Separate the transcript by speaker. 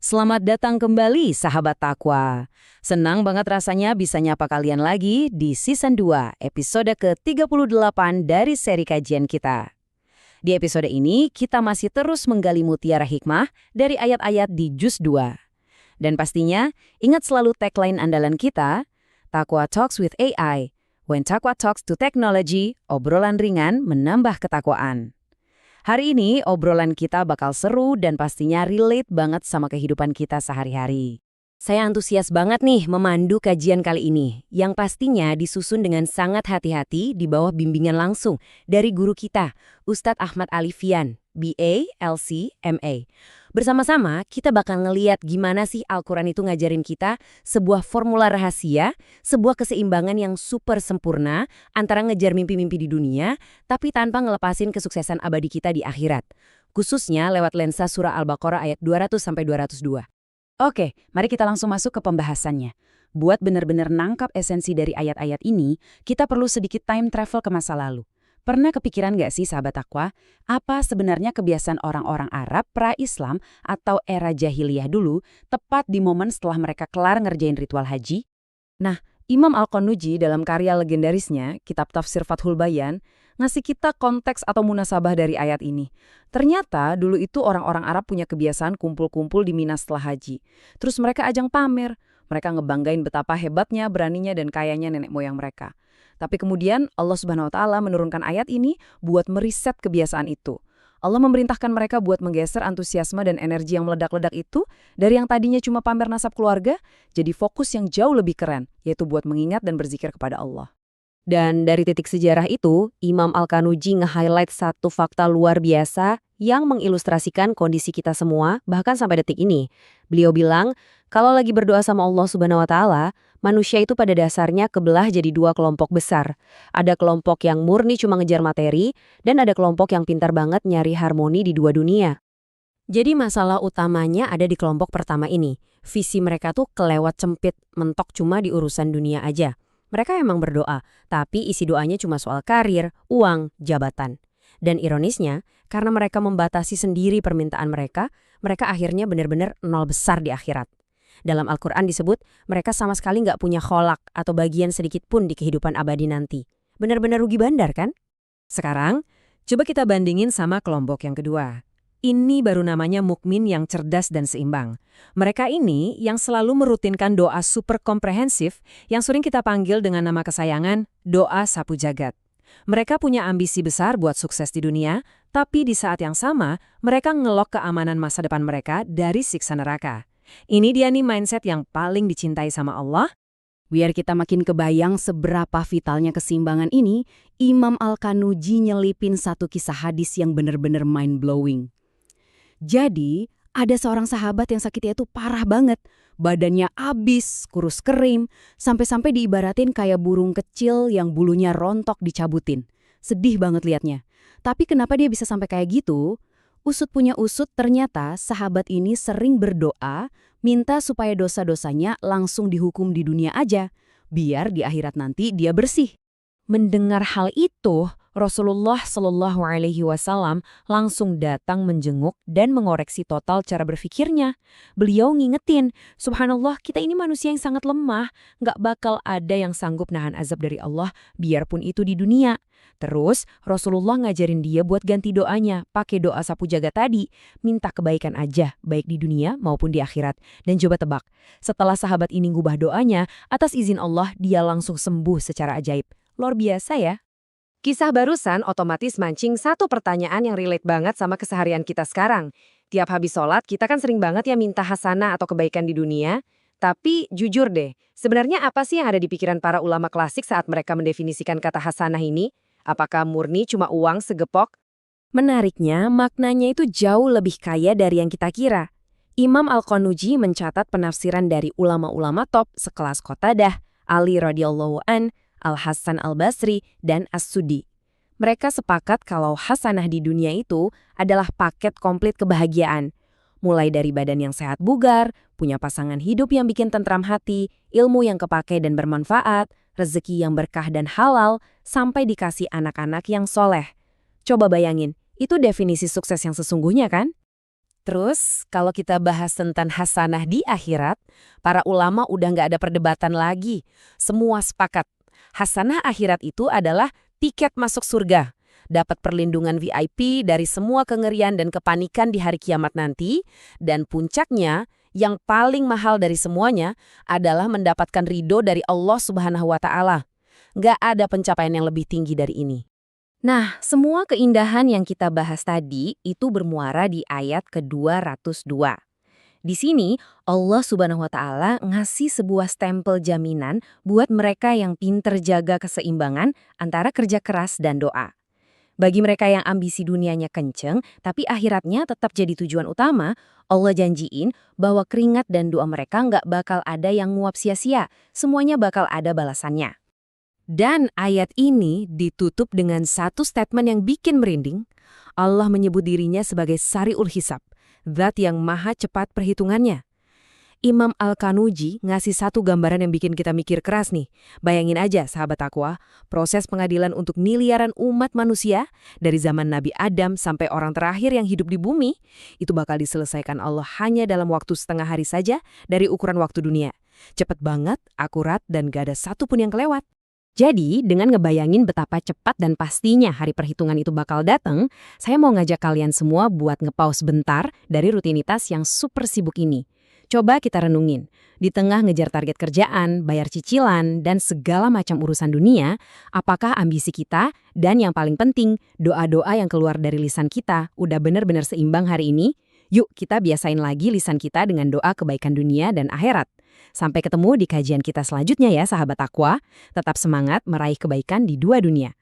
Speaker 1: Selamat datang kembali sahabat Takwa. Senang banget rasanya bisa nyapa kalian lagi di season 2, episode ke-38 dari seri kajian kita. Di episode ini kita masih terus menggali mutiara hikmah dari ayat-ayat di Juz 2. Dan pastinya ingat selalu tagline andalan kita, Takwa Talks with AI. When Takwa talks to technology, obrolan ringan menambah ketakwaan. Hari ini obrolan kita bakal seru dan pastinya relate banget sama kehidupan kita sehari-hari. Saya antusias banget nih memandu kajian kali ini, yang pastinya disusun dengan sangat hati-hati di bawah bimbingan langsung dari guru kita, Ustadz Ahmad Alifian, BA, LC, MA. Bersama-sama kita bakal ngeliat gimana sih Al-Quran itu ngajarin kita sebuah formula rahasia, sebuah keseimbangan yang super sempurna antara ngejar mimpi-mimpi di dunia, tapi tanpa ngelepasin kesuksesan abadi kita di akhirat. Khususnya lewat lensa surah Al-Baqarah ayat 200-202. Oke, mari kita langsung masuk ke pembahasannya. Buat benar-benar nangkap esensi dari ayat-ayat ini, kita perlu sedikit time travel ke masa lalu. Pernah kepikiran nggak sih sahabat Takwa, apa sebenarnya kebiasaan orang-orang Arab pra-Islam atau era jahiliyah dulu, tepat di momen setelah mereka kelar ngerjain ritual haji? Nah, Imam Al-Qanuji dalam karya legendarisnya, Kitab Tafsir Fathul Bayan, ngasih kita konteks atau munasabah dari ayat ini. Ternyata dulu itu orang-orang Arab punya kebiasaan kumpul-kumpul di Mina setelah haji. Terus mereka ajang pamer, mereka ngebanggain betapa hebatnya, beraninya, dan kayanya nenek moyang mereka. Tapi kemudian Allah Subhanahu wa Ta'ala menurunkan ayat ini buat meriset kebiasaan itu. Allah memerintahkan mereka buat menggeser antusiasme dan energi yang meledak-ledak itu dari yang tadinya cuma pamer nasab keluarga, jadi fokus yang jauh lebih keren, yaitu buat mengingat dan berzikir kepada Allah. Dan dari titik sejarah itu, Imam Al-Qanuji nge-highlight satu fakta luar biasa yang mengilustrasikan kondisi kita semua, bahkan sampai detik ini. Beliau bilang, kalau lagi berdoa sama Allah Subhanahu wa Ta'ala, manusia itu pada dasarnya kebelah jadi dua kelompok besar. Ada kelompok yang murni cuma ngejar materi, dan ada kelompok yang pintar banget nyari harmoni di dua dunia. Jadi masalah utamanya ada di kelompok pertama ini. Visi mereka tuh kelewat sempit, mentok cuma di urusan dunia aja. Mereka emang berdoa, tapi isi doanya cuma soal karir, uang, jabatan. Dan ironisnya, karena mereka membatasi sendiri permintaan mereka, mereka akhirnya benar-benar nol besar di akhirat. Dalam Al-Quran disebut, mereka sama sekali nggak punya kholak atau bagian sedikit pun di kehidupan abadi nanti. Benar-benar rugi bandar kan? Sekarang, coba kita bandingin sama kelompok yang kedua. Ini baru namanya mukmin yang cerdas dan seimbang. Mereka ini yang selalu merutinkan doa super komprehensif yang sering kita panggil dengan nama kesayangan, doa sapu jagat. Mereka punya ambisi besar buat sukses di dunia, tapi di saat yang sama, mereka ngelok keamanan masa depan mereka dari siksa neraka. Ini dia nih mindset yang paling dicintai sama Allah. Biar kita makin kebayang seberapa vitalnya keseimbangan ini, Imam Al-Qanuji nyelipin satu kisah hadis yang benar-benar mind-blowing. Jadi, ada seorang sahabat yang sakitnya itu parah banget. Badannya abis, kurus kering, sampai-sampai diibaratin kayak burung kecil yang bulunya rontok dicabutin. Sedih banget liatnya. Tapi kenapa dia bisa sampai kayak gitu? Usut punya usut, ternyata sahabat ini sering berdoa, minta supaya dosa-dosanya langsung dihukum di dunia aja, biar di akhirat nanti dia bersih. Mendengar hal itu, Rasulullah Shallallahu Alaihi Wasallam langsung datang menjenguk dan mengoreksi total cara berpikirnya. Beliau ngingetin, subhanallah kita ini manusia yang sangat lemah, nggak bakal ada yang sanggup nahan azab dari Allah, biarpun itu di dunia. Terus Rasulullah ngajarin dia buat ganti doanya, pakai doa sapu jagat tadi, minta kebaikan aja, baik di dunia maupun di akhirat. Dan coba tebak, setelah sahabat ini ngubah doanya, atas izin Allah dia langsung sembuh secara ajaib. Luar biasa ya. Kisah barusan otomatis mancing satu pertanyaan yang relate banget sama keseharian kita sekarang. Tiap habis sholat, kita kan sering banget ya minta hasanah atau kebaikan di dunia. Tapi jujur deh, sebenarnya apa sih yang ada di pikiran para ulama klasik saat mereka mendefinisikan kata hasanah ini? Apakah murni cuma uang segepok? Menariknya, maknanya itu jauh lebih kaya dari yang kita kira. Imam Al-Qanuji mencatat penafsiran dari ulama-ulama top sekelas Qatadah, Ali radhiyallahu an, Al-Hasan Al-Basri, dan As-Sudi. Mereka sepakat kalau hasanah di dunia itu adalah paket komplit kebahagiaan. Mulai dari badan yang sehat bugar, punya pasangan hidup yang bikin tentram hati, ilmu yang kepake dan bermanfaat, rezeki yang berkah dan halal, sampai dikasih anak-anak yang soleh. Coba bayangin, itu definisi sukses yang sesungguhnya kan? Terus, kalau kita bahas tentang hasanah di akhirat, para ulama udah nggak ada perdebatan lagi. Semua sepakat. Hasanah akhirat itu adalah tiket masuk surga. Dapat perlindungan VIP dari semua kengerian dan kepanikan di hari kiamat nanti. Dan puncaknya, yang paling mahal dari semuanya adalah mendapatkan ridho dari Allah Subhanahu wa Ta'ala. Nggak ada pencapaian yang lebih tinggi dari ini. Nah, semua keindahan yang kita bahas tadi itu bermuara di ayat ke-202. Di sini, Allah Subhanahu wa Ta'ala ngasih sebuah stempel jaminan buat mereka yang pinter jaga keseimbangan antara kerja keras dan doa. Bagi mereka yang ambisi dunianya kenceng, tapi akhiratnya tetap jadi tujuan utama, Allah janjiin bahwa keringat dan doa mereka nggak bakal ada yang nguap sia-sia, semuanya bakal ada balasannya. Dan ayat ini ditutup dengan satu statement yang bikin merinding. Allah menyebut dirinya sebagai Sari'ul Hisab, zat yang maha cepat perhitungannya. Imam Al-Kanuji ngasih satu gambaran yang bikin kita mikir keras nih. Bayangin aja, sahabat takwa, proses pengadilan untuk miliaran umat manusia, dari zaman Nabi Adam sampai orang terakhir yang hidup di bumi, itu bakal diselesaikan Allah hanya dalam waktu setengah hari saja dari ukuran waktu dunia. Cepet banget, akurat, dan gak ada satupun yang kelewat. Jadi, dengan ngebayangin betapa cepat dan pastinya hari perhitungan itu bakal datang, saya mau ngajak kalian semua buat nge-pause bentar dari rutinitas yang super sibuk ini. Coba kita renungin, di tengah ngejar target kerjaan, bayar cicilan, dan segala macam urusan dunia, apakah ambisi kita, dan yang paling penting, doa-doa yang keluar dari lisan kita udah benar-benar seimbang hari ini? Yuk kita biasain lagi lisan kita dengan doa kebaikan dunia dan akhirat. Sampai ketemu di kajian kita selanjutnya ya sahabat Aqua. Tetap semangat meraih kebaikan di dua dunia.